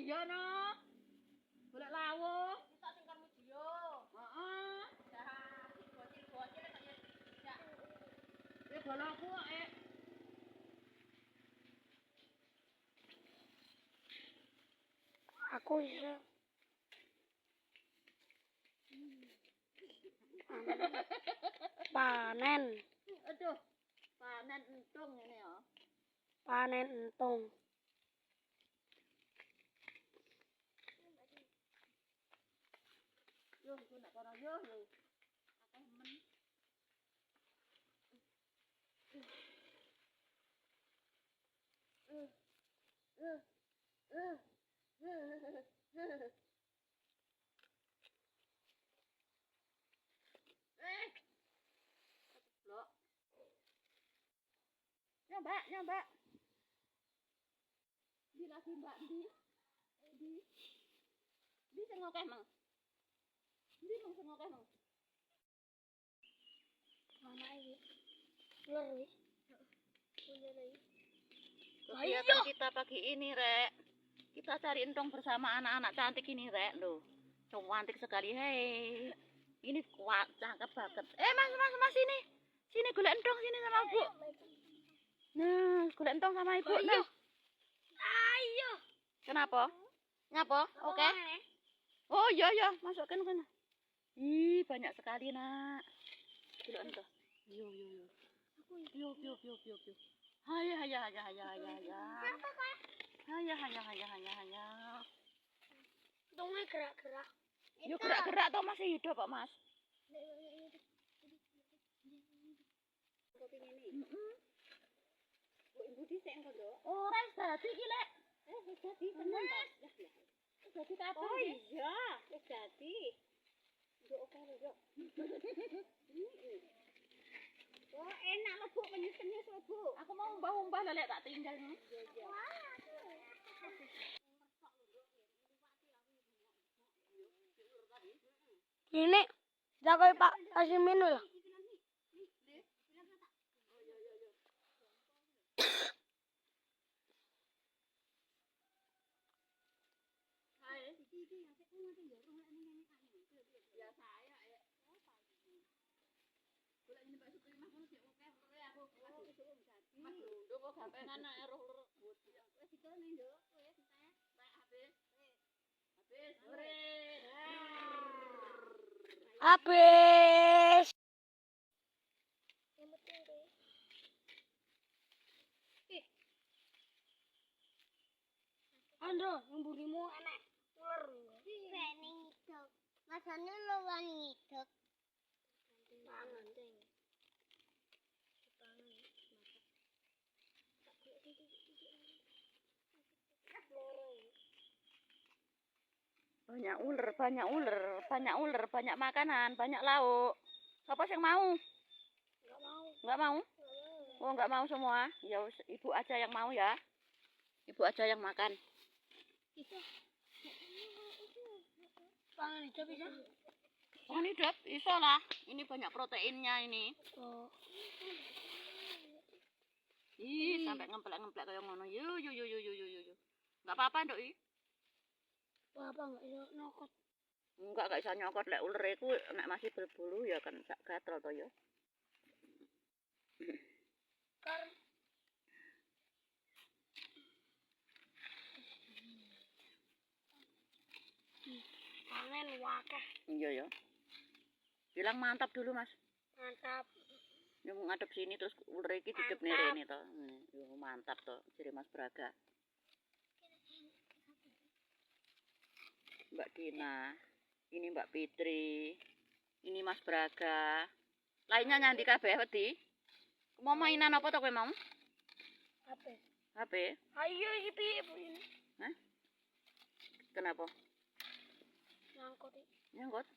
iya no. Golek lawuh. Kita sing kamu Dio. Heeh. Dah, bocil-bocil kaya ya. Golokku Aku iso. Panen. Aduh. Panen entung ini ya. Panen entung. Yo, nak kono yo. Akeh men. Mbak. Di lagi Mbak di. Di sing akeh mang. Di mang sing akeh mang. Mana iki? Ular iki. Ular iki. Kegiatan kita pagi ini, Rek. Kita cari entong bersama anak-anak cantik ini, Rek. Loh, cantik sekali. Hei. Ini kuat, cakep banget. Mas sini. Sini golek entong sini sama Bu. Nah, golek entong sama Ibu. Nah. Ayo. Kenapa? Nyapa? Oke. Oh, iya, masukkan ke sana. Ih, banyak sekali, Nak. Golek entong. Yo. Yo. Haya. Haya. Dongnya gerak-gerak. Yo gerak-gerak toh masih hidup kok, Mas. Kopi ini. Bu Ibu dhisik engko, Nduk. Ora wis dadi iki, Lek. Wis dadi tenan ta? Wis dadi kabeh. Oh iya, wis dadi. Nduk oke lho, Nduk. Oh, enak lho, Bu, penyus-penyus lho, Bu. Aku mau umbah-umbah lah, Lek, tak tinggal. Iya. Ini jaga Pak kasih minum ya. Habis. Andro, yang burimu enak ular. Rene ngidok. Masane lo wani ngidok. Pangan ding. Banyak ular, banyak makanan, banyak lauk. Siapa yang mau? Enggak mau. Oh, enggak mau semua. Ya Ibu aja yang mau ya. Ibu aja yang makan. Pangan hidup bisa? Pangan hidup, iso lah. Ini banyak proteinnya ini. Oh. Ih, sampai ngemplek-ngemplek kayak ngono. Yo. Enggak apa-apa, Nduk. Apa enggak iso nokot? Enggak bisa nyokot lek ular iku nek masih berbulu ya kan sak gatel to ya. Panen wakeh. Iya ya. Bilang mantap dulu, Mas. Mantap. Yang ngadep sini terus ular iki dicep rene to. Yo mantap to, jere Mas Braga. Mbak Dina, ini Mbak Fitri, ini Mas Braga. Lainnya nyanti kabeh wedi. Mau mainan apa to kowe mau? HP. Ayo iki piye Bu ini? Hah? Kenapa? Nyangkut. Nyangkut?